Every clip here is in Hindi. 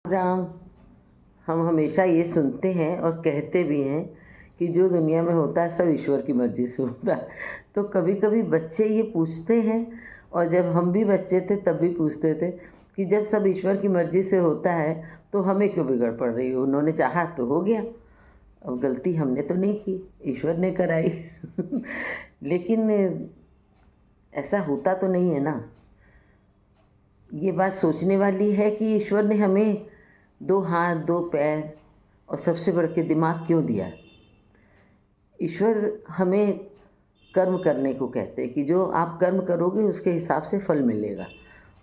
राम। हम हमेशा ये सुनते हैं और कहते भी हैं कि जो दुनिया में होता है सब ईश्वर की मर्ज़ी से होता है। तो कभी-कभी बच्चे ये पूछते हैं, और जब हम भी बच्चे थे तब भी पूछते थे कि जब सब ईश्वर की मर्ज़ी से होता है तो हमें क्यों बिगड़ पड़ रही है? उन्होंने चाहा तो हो गया, अब गलती हमने तो नहीं की, ईश्वर ने कराई। लेकिन ऐसा होता तो नहीं है ना। ये बात सोचने वाली है कि ईश्वर ने हमें 2 हाथ, 2 पैर और सबसे बढ़ के दिमाग क्यों दिया? ईश्वर हमें कर्म करने को कहते हैं कि जो आप कर्म करोगे उसके हिसाब से फल मिलेगा।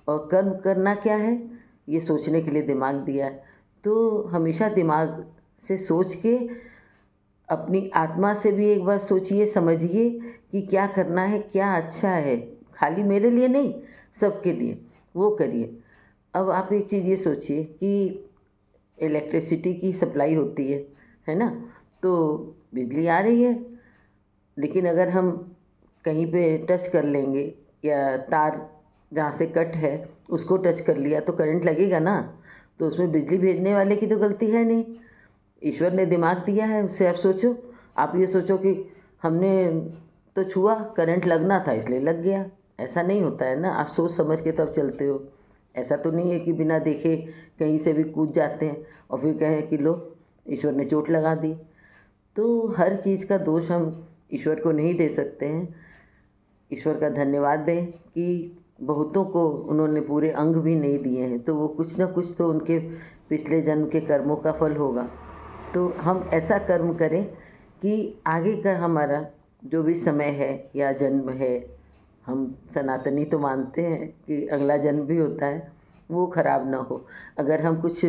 और कर्म करना क्या है? ये सोचने के लिए दिमाग दिया है। तो हमेशा दिमाग से सोच के अपनी आत्मा से भी एक बार सोचिए, समझिए कि क्या करना है, क्या अच्छा है। खाली मेरे लिए नहीं, सबके लिए, वो करिए। अब आप एक चीज़ ये सोचिए कि इलेक्ट्रिसिटी की सप्लाई होती है ना? तो बिजली आ रही है, लेकिन अगर हम कहीं पे टच कर लेंगे या तार जहाँ से कट है उसको टच कर लिया तो करंट लगेगा ना। तो उसमें बिजली भेजने वाले की तो गलती है नहीं, ईश्वर ने दिमाग दिया है, उससे आप सोचो। आप ये सोचो कि हमने तो छुआ, करंट लगना था इसलिए लग गया। ऐसा नहीं होता है ना, आप सोच समझ के तब चलते हो। ऐसा तो नहीं है कि बिना देखे कहीं से भी कूद जाते हैं और फिर कहें कि लो ईश्वर ने चोट लगा दी। तो हर चीज़ का दोष हम ईश्वर को नहीं दे सकते हैं। ईश्वर का धन्यवाद दें कि बहुतों को उन्होंने पूरे अंग भी नहीं दिए हैं, तो वो कुछ ना कुछ तो उनके पिछले जन्म के कर्मों का फल होगा। तो हम ऐसा कर्म करें कि आगे का हमारा जो भी समय है या जन्म है, हम सनातनी तो मानते हैं कि अगला जन्म भी होता है, वो खराब ना हो। अगर हम कुछ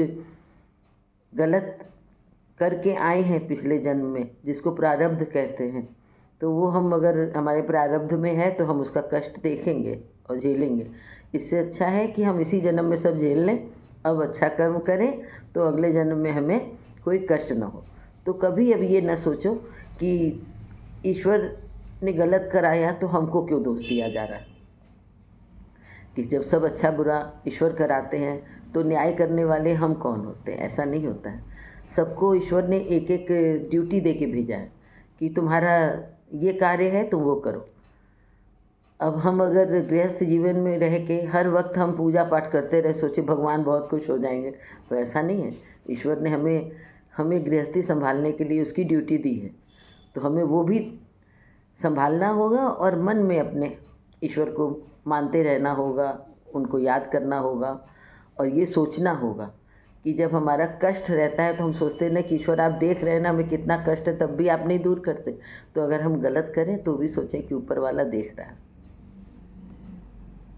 गलत करके आए हैं पिछले जन्म में, जिसको प्रारब्ध कहते हैं, तो वो हम अगर हमारे प्रारब्ध में है तो हम उसका कष्ट देखेंगे और झेलेंगे। इससे अच्छा है कि हम इसी जन्म में सब झेल लें, अब अच्छा कर्म करें तो अगले जन्म में हमें कोई कष्ट ना हो। तो कभी अब ये ना सोचो कि ईश्वर ने गलत कराया तो हमको क्यों दोष दिया जा रहा है। कि जब सब अच्छा बुरा ईश्वर कराते हैं तो न्याय करने वाले हम कौन होते हैं? ऐसा नहीं होता है। सबको ईश्वर ने एक एक ड्यूटी दे के भेजा है कि तुम्हारा ये कार्य है तुम वो करो। अब हम अगर गृहस्थ जीवन में रह के हर वक्त हम पूजा पाठ करते रहे, सोचे भगवान बहुत खुश हो जाएंगे, तो ऐसा नहीं है। ईश्वर ने हमें हमें गृहस्थी संभालने के लिए उसकी ड्यूटी दी है, तो हमें वो भी संभालना होगा और मन में अपने ईश्वर को मानते रहना होगा, उनको याद करना होगा। और ये सोचना होगा कि जब हमारा कष्ट रहता है तो हम सोचते हैं ना कि ईश्वर आप देख रहे हैं ना हमें कितना कष्ट है, तब भी आप नहीं दूर करते। तो अगर हम गलत करें तो भी सोचें कि ऊपर वाला देख रहा है।